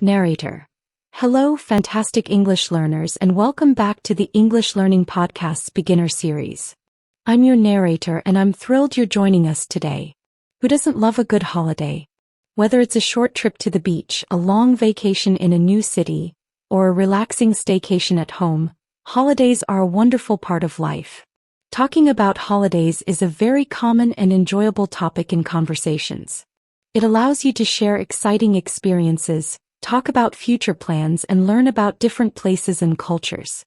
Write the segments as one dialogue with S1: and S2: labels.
S1: Narrator. Hello, fantastic English learners, and welcome back to the English Learning Podcast's beginner series. I'm your narrator, and I'm thrilled you're joining us today. Who doesn't love a good holiday? Whether it's a short trip to the beach, a long vacation in a new city, or a relaxing staycation at home, holidays are a wonderful part of life. Talking about holidays is a very common and enjoyable topic in conversations. It allows you to share exciting experiences, talk about future plans, and learn about different places and cultures.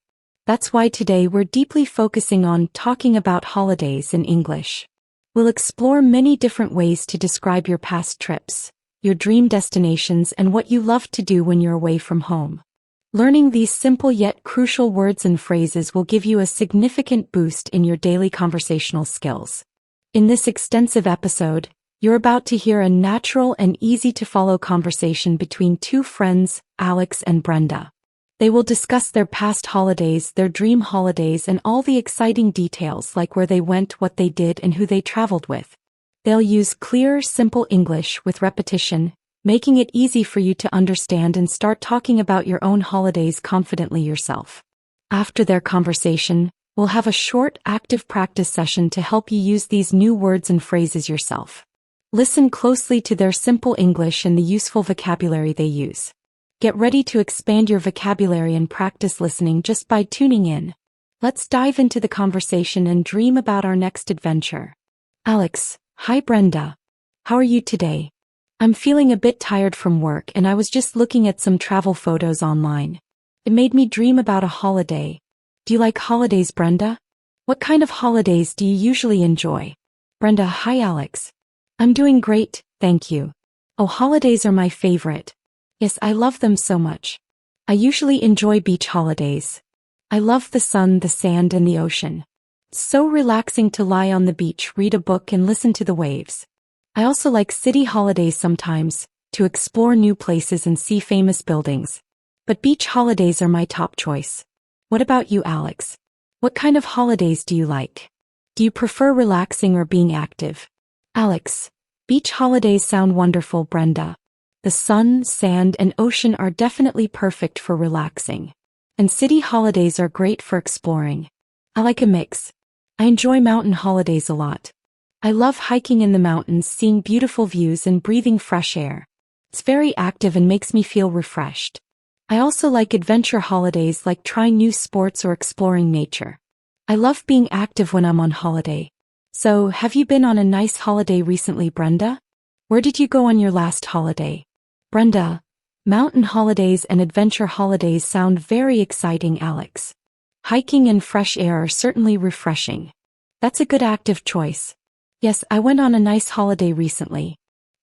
S1: That's why today we're deeply focusing on talking about holidays in English. We'll explore many different ways to describe your past trips, your dream destinations, and what you love to do when you're away from home. Learning these simple yet crucial words and phrases will give you a significant boost in your daily conversational skills. In this extensive episode, you're about to hear a natural and easy-to-follow conversation between two friends, Alex and Brenda. They will discuss their past holidays, their dream holidays, and all the exciting details like where they went, what they did, and who they traveled with. They'll use clear, simple English with repetition, making it easy for you to understand and start talking about your own holidays confidently yourself. After their conversation, we'll have a short, active practice session to help you use these new words and phrases yourself. Listen closely to their simple English and the useful vocabulary they use. Get ready to expand your vocabulary and practice listening just by tuning in. Let's dive into the conversation and dream about our next adventure. Alex: Hi Brenda. How are you today? I'm feeling a bit tired from work, and I was just looking at some travel photos online. It made me dream about a holiday. Do you like holidays, Brenda? What kind of holidays do you usually enjoy? Brenda: Hi Alex. I'm doing great, thank you. Oh, holidays are my favorite. Yes, I love them so much. I usually enjoy beach holidays. I love the sun, the sand, and the ocean. It's so relaxing to lie on the beach, read a book, and listen to the waves. I also like city holidays sometimes, to explore new places and see famous buildings. But beach holidays are my top choice. What about you, Alex? What kind of holidays do you like? Do you prefer relaxing or being active? Alex: Beach holidays sound wonderful, Brenda. The sun, sand, and ocean are definitely perfect for relaxing. And city holidays are great for exploring. I like a mix. I enjoy mountain holidays a lot. I love hiking in the mountains, seeing beautiful views, and breathing fresh air. It's very active and makes me feel refreshed. I also like adventure holidays, like trying new sports or exploring nature. I love being active when I'm on holiday. So, have you been on a nice holiday recently, Brenda? Where did you go on your last holiday? Brenda: Mountain holidays and adventure holidays sound very exciting, Alex. Hiking and fresh air are certainly refreshing. That's a good active choice. Yes, I went on a nice holiday recently.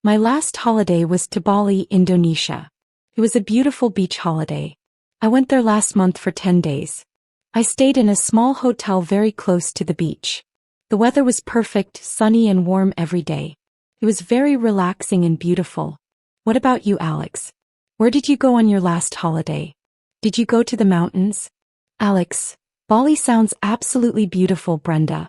S1: My last holiday was to Bali, Indonesia. It was a beautiful beach holiday. I went there last month for 10 days. I stayed in a small hotel very close to the beach. The weather was perfect, sunny and warm every day. It was very relaxing and beautiful. What about you, Alex? Where did you go on your last holiday? Did you go to the mountains? Alex: Bali sounds absolutely beautiful, Brenda.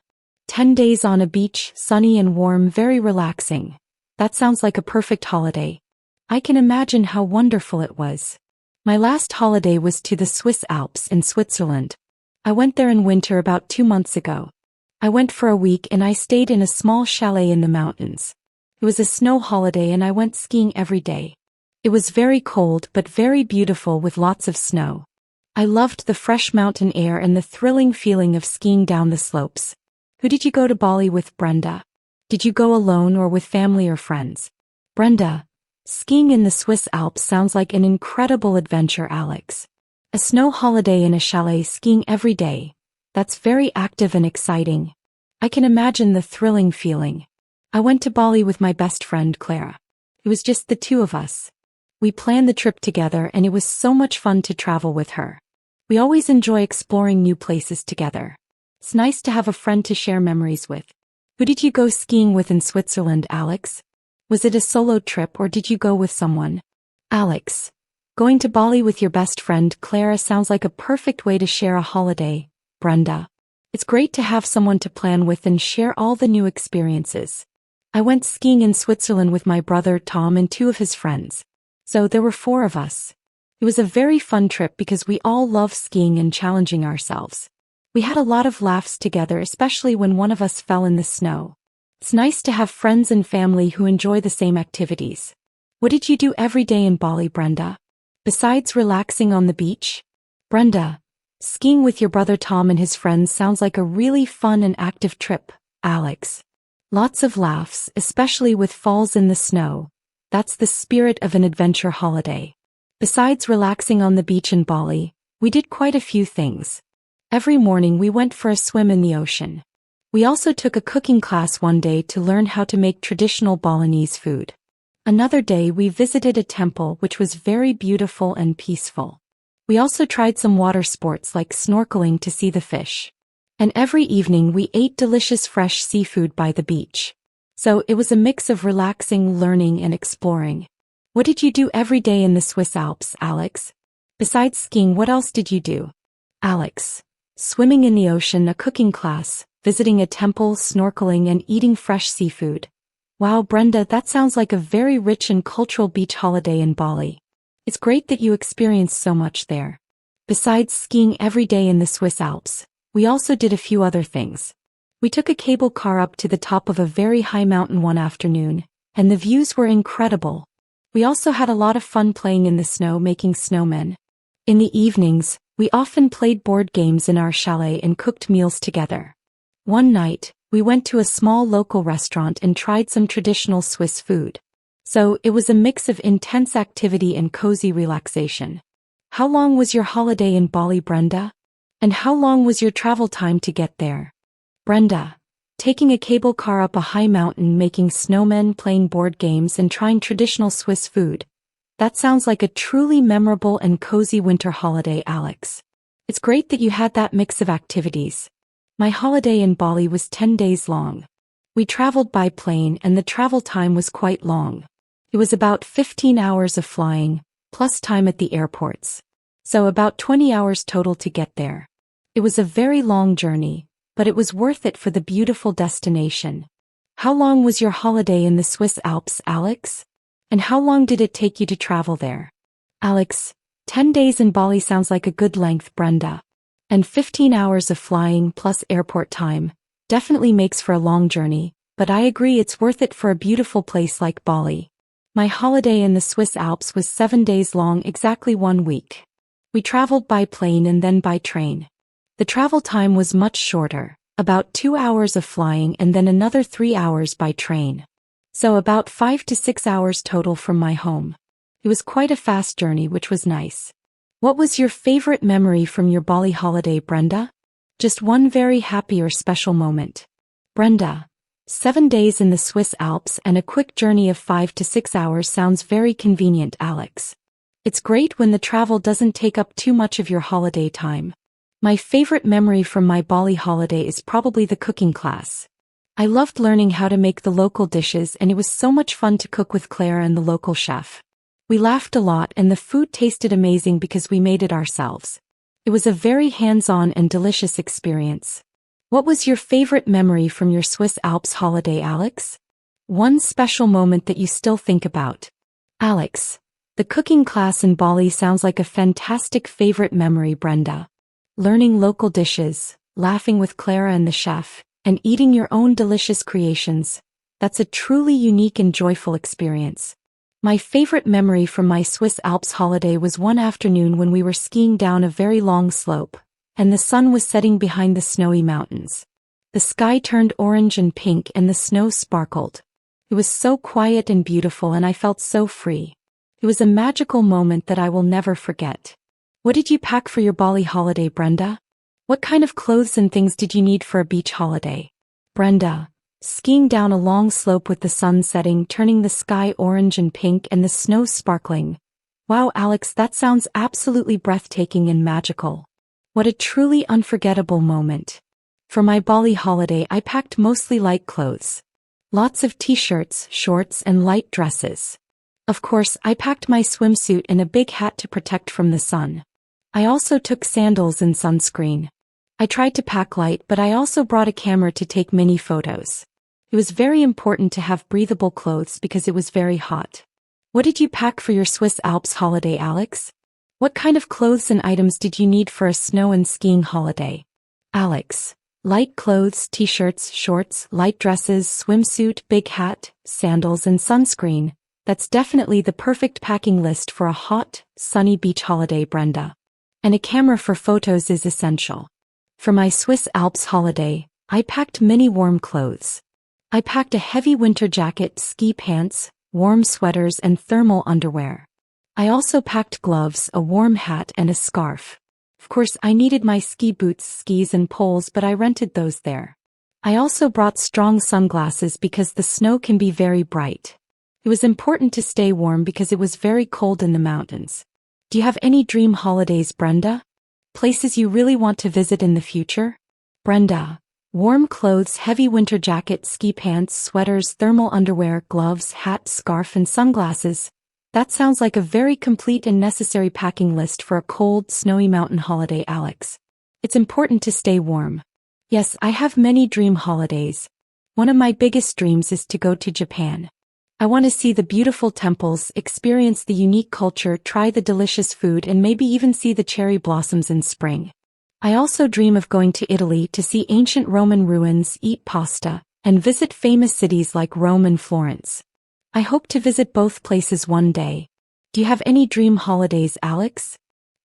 S1: 10 days on a beach, sunny and warm, very relaxing. That sounds like a perfect holiday. I can imagine how wonderful it was. My last holiday was to the Swiss Alps in Switzerland. I went there in winter about 2 months ago. I went for a week and I stayed in a small chalet in the mountains. It was a snow holiday and I went skiing every day. It was very cold but very beautiful with lots of snow. I loved the fresh mountain air and the thrilling feeling of skiing down the slopes. Who did you go to Bali with, Brenda? Did you go alone or with family or friends? Brenda: Skiing in the Swiss Alps sounds like an incredible adventure, Alex. A snow holiday in a chalet, skiing every day. That's very active and exciting. I can imagine the thrilling feeling. I went to Bali with my best friend, Clara. It was just the two of us. We planned the trip together and it was so much fun to travel with her. We always enjoy exploring new places together. It's nice to have a friend to share memories with. Who did you go skiing with in Switzerland, Alex? Was it a solo trip or did you go with someone? Alex: Going to Bali with your best friend, Clara, sounds like a perfect way to share a holiday, Brenda. It's great to have someone to plan with and share all the new experiences. I went skiing in Switzerland with my brother Tom and 2 of his friends. So there were 4 of us. It was a very fun trip because we all love skiing and challenging ourselves. We had a lot of laughs together, especially when one of us fell in the snow. It's nice to have friends and family who enjoy the same activities. What did you do every day in Bali, Brenda? Besides relaxing on the beach? Brenda, skiing with your brother Tom and his friends sounds like a really fun and active trip, Alex. Lots of laughs, especially with falls in the snow. That's the spirit of an adventure holiday. Besides relaxing on the beach in Bali, we did quite a few things. Every morning we went for a swim in the ocean. We also took a cooking class one day to learn how to make traditional Balinese food. Another day we visited a temple which was very beautiful and peaceful. We also tried some water sports like snorkeling to see the fish. And every evening we ate delicious fresh seafood by the beach. So it was a mix of relaxing, learning, and exploring. What did you do every day in the Swiss Alps, Alex? Besides skiing, what else did you do? Alex. Swimming in the ocean, a cooking class, visiting a temple, snorkeling, and eating fresh seafood. Wow, Brenda, that sounds like a very rich and cultural beach holiday in Bali. It's great that you experienced so much there. Besides skiing every day in the Swiss Alps, we also did a few other things. We took a cable car up to the top of a very high mountain one afternoon, and the views were incredible. We also had a lot of fun playing in the snow, making snowmen. In the evenings, we often played board games in our chalet and cooked meals together. One night, we went to a small local restaurant and tried some traditional Swiss food. So it was a mix of intense activity and cozy relaxation. How long was your holiday in Bali, Brenda? And how long was your travel time to get there? Brenda. Taking a cable car up a high mountain, making snowmen, playing board games, and trying traditional Swiss food. That sounds like a truly memorable and cozy winter holiday, Alex. It's great that you had that mix of activities. My holiday in Bali was 10 days long. We traveled by plane and the travel time was quite long. It was about 15 hours of flying, plus time at the airports. So about 20 hours total to get there. It was a very long journey, but it was worth it for the beautiful destination. How long was your holiday in the Swiss Alps, Alex? And how long did it take you to travel there? Alex, 10 days in Bali sounds like a good length, Brenda. And 15 hours of flying plus airport time definitely makes for a long journey, but I agree it's worth it for a beautiful place like Bali. My holiday in the Swiss Alps was 7 days long, exactly 1 week. We traveled by plane and then by train. The travel time was much shorter, about 2 hours of flying and then another 3 hours by train. So about 5 to 6 hours total from my home. It was quite a fast journey, which was nice. What was your favorite memory from your Bali holiday, Brenda? Just one very happy or special moment. Brenda. 7 days in the Swiss Alps and a quick journey of 5 to 6 hours sounds very convenient, Alex. It's great when the travel doesn't take up too much of your holiday time. My favorite memory from my Bali holiday is probably the cooking class. I loved learning how to make the local dishes and it was so much fun to cook with Clara and the local chef. We laughed a lot and the food tasted amazing because we made it ourselves. It was a very hands-on and delicious experience. What was your favorite memory from your Swiss Alps holiday, Alex? One special moment that you still think about. Alex. The cooking class in Bali sounds like a fantastic favorite memory, Brenda. Learning local dishes, laughing with Clara and the chef, and eating your own delicious creations. That's a truly unique and joyful experience. My favorite memory from my Swiss Alps holiday was one afternoon when we were skiing down a very long slope, and the sun was setting behind the snowy mountains. The sky turned orange and pink and the snow sparkled. It was so quiet and beautiful and I felt so free. It was a magical moment that I will never forget. What did you pack for your Bali holiday, Brenda? What kind of clothes and things did you need for a beach holiday? Brenda. Skiing down a long slope with the sun setting, turning the sky orange and pink and the snow sparkling. Wow, Alex, that sounds absolutely breathtaking and magical. What a truly unforgettable moment. For my Bali holiday, I packed mostly light clothes. Lots of t-shirts, shorts, and light dresses. Of course, I packed my swimsuit and a big hat to protect from the sun. I also took sandals and sunscreen. I tried to pack light, but I also brought a camera to take many photos. It was very important to have breathable clothes because it was very hot. What did you pack for your Swiss Alps holiday, Alex? What kind of clothes and items did you need for a snow and skiing holiday? Alex. Light clothes, t-shirts, shorts, light dresses, swimsuit, big hat, sandals and sunscreen. That's definitely the perfect packing list for a hot, sunny beach holiday, Brenda. And a camera for photos is essential. For my Swiss Alps holiday, I packed many warm clothes. I packed a heavy winter jacket, ski pants, warm sweaters and thermal underwear. I also packed gloves, a warm hat and a scarf. Of course, I needed my ski boots, skis and poles, but I rented those there. I also brought strong sunglasses because the snow can be very bright. It was important to stay warm because it was very cold in the mountains. Do you have any dream holidays, Brenda? Places you really want to visit in the future? Brenda. Warm clothes, heavy winter jacket, ski pants, sweaters, thermal underwear, gloves, hat, scarf and sunglasses. That sounds like a very complete and necessary packing list for a cold, snowy mountain holiday, Alex. It's important to stay warm. Yes, I have many dream holidays. One of my biggest dreams is to go to Japan. I want to see the beautiful temples, experience the unique culture, try the delicious food and maybe even see the cherry blossoms in spring. I also dream of going to Italy to see ancient Roman ruins, eat pasta, and visit famous cities like Rome and Florence. I hope to visit both places one day. Do you have any dream holidays, Alex?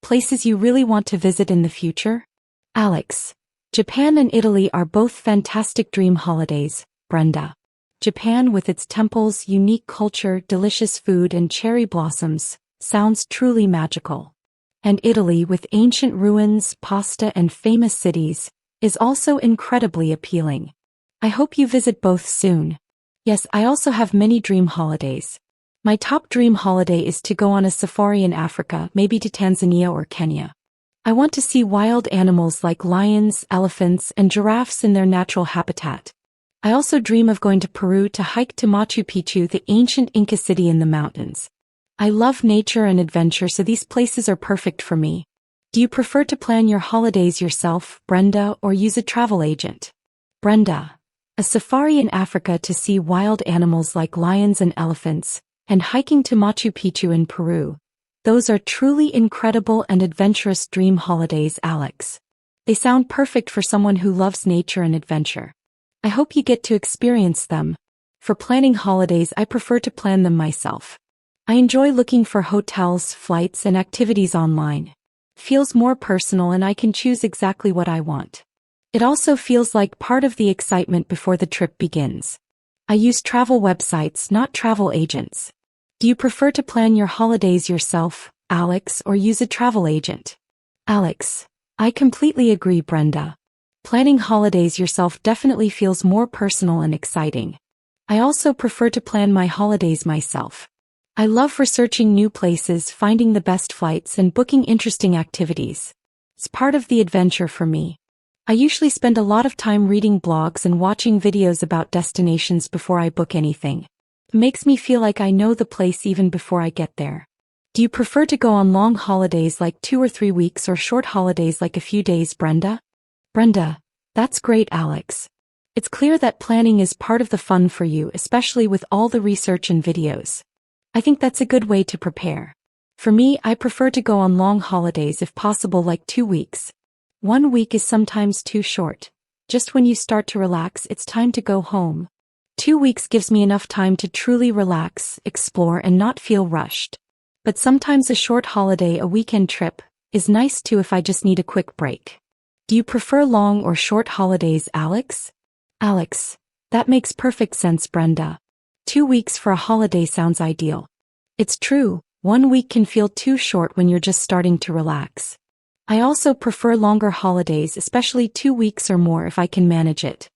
S1: Places you really want to visit in the future? Alex. Japan and Italy are both fantastic dream holidays, Brenda. Japan with its temples, unique culture, delicious food and cherry blossoms, sounds truly magical. And Italy with ancient ruins, pasta and famous cities, is also incredibly appealing. I hope you visit both soon. Yes, I also have many dream holidays. My top dream holiday is to go on a safari in Africa, maybe to Tanzania or Kenya. I want to see wild animals like lions, elephants and giraffes in their natural habitat. I also dream of going to Peru to hike to Machu Picchu, the ancient Inca city in the mountains. I love nature and adventure, so these places are perfect for me. Do you prefer to plan your holidays yourself, Brenda, or use a travel agent? Brenda. A safari in Africa to see wild animals like lions and elephants, and hiking to Machu Picchu in Peru. Those are truly incredible and adventurous dream holidays, Alex. They sound perfect for someone who loves nature and adventure. I hope you get to experience them. For planning holidays, I prefer to plan them myself. I enjoy looking for hotels, flights, and activities online. Feels more personal and I can choose exactly what I want. It also feels like part of the excitement before the trip begins. I use travel websites, not travel agents. Do you prefer to plan your holidays yourself, Alex, or use a travel agent? Alex. I completely agree, Brenda. Planning holidays yourself definitely feels more personal and exciting. I also prefer to plan my holidays myself. I love researching new places, finding the best flights, and booking interesting activities. It's part of the adventure for me. I usually spend a lot of time reading blogs and watching videos about destinations before I book anything. It makes me feel like I know the place even before I get there. Do you prefer to go on long holidays like 2 or 3 weeks or short holidays like a few days, Brenda? Brenda. That's great, Alex. It's clear that planning is part of the fun for you, especially with all the research and videos. I think that's a good way to prepare. For me, I prefer to go on long holidays if possible, like 2 weeks. 1 week is sometimes too short. Just when you start to relax, it's time to go home. 2 weeks gives me enough time to truly relax, explore, and not feel rushed. But sometimes a short holiday, a weekend trip, is nice too if I just need a quick break. Do you prefer long or short holidays, Alex? Alex. That makes perfect sense, Brenda. 2 weeks for a holiday sounds ideal. It's true, 1 week can feel too short when you're just starting to relax. I also prefer longer holidays, especially 2 weeks or more if I can manage it.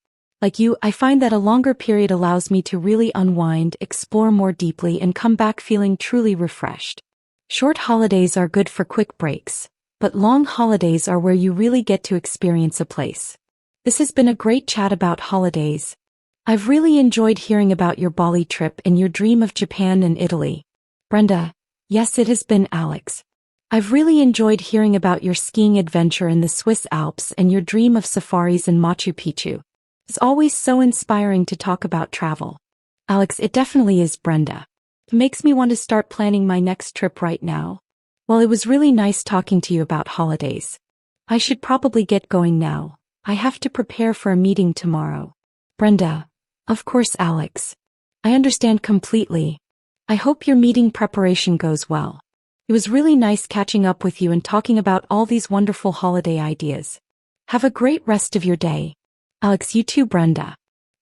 S1: Like you, I find that a longer period allows me to really unwind, explore more deeply, and come back feeling truly refreshed. Short holidays are good for quick breaks, but long holidays are where you really get to experience a place. This has been a great chat about holidays. I've really enjoyed hearing about your Bali trip and your dream of Japan and Italy. Brenda. Yes, it has been, Alex. I've really enjoyed hearing about your skiing adventure in the Swiss Alps and your dream of safaris in Machu Picchu. It's always so inspiring to talk about travel. Alex, it definitely is, Brenda. It makes me want to start planning my next trip right now. Well, it was really nice talking to you about holidays. I should probably get going now. I have to prepare for a meeting tomorrow. Brenda. Of course, Alex. I understand completely. I hope your meeting preparation goes well. It was really nice catching up with you and talking about all these wonderful holiday ideas. Have a great rest of your day. Alex, you too, Brenda.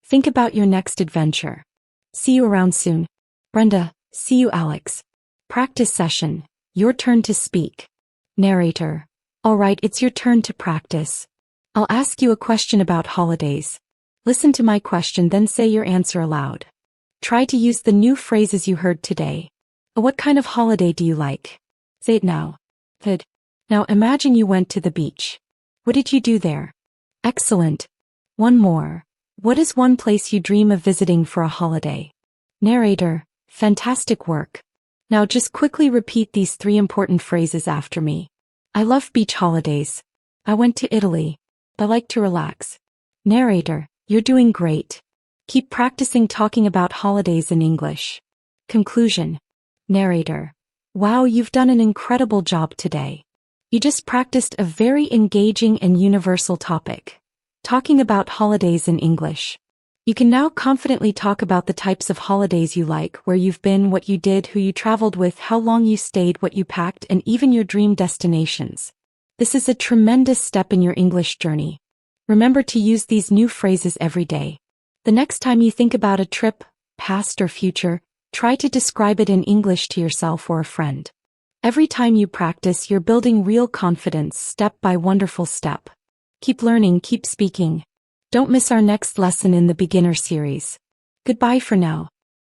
S1: Think about your next adventure. See you around soon. Brenda, see you, Alex. Practice session. Your turn to speak. Narrator. All right, it's your turn to practice. I'll ask you a question about holidays. Listen to my question, then say your answer aloud. Try to use the new phrases you heard today. What kind of holiday do you like? Say it now. Good. Now imagine you went to the beach. What did you do there? Excellent. One more. What is one place you dream of visiting for a holiday? Narrator. Fantastic work. Now just quickly repeat these 3 important phrases after me. I love beach holidays. I went to Italy. I like to relax. Narrator. You're doing great. Keep practicing talking about holidays in English. Conclusion. Narrator. Wow, you've done an incredible job today. You just practiced a very engaging and universal topic. Talking about holidays in English. You can now confidently talk about the types of holidays you like, where you've been, what you did, who you traveled with, how long you stayed, what you packed, and even your dream destinations. This is a tremendous step in your English journey. Remember to use these new phrases every day. The next time you think about a trip, past or future, try to describe it in English to yourself or a friend. Every time you practice, you're building real confidence step by wonderful step. Keep learning, keep speaking. Don't miss our next lesson in the beginner series. Goodbye for now.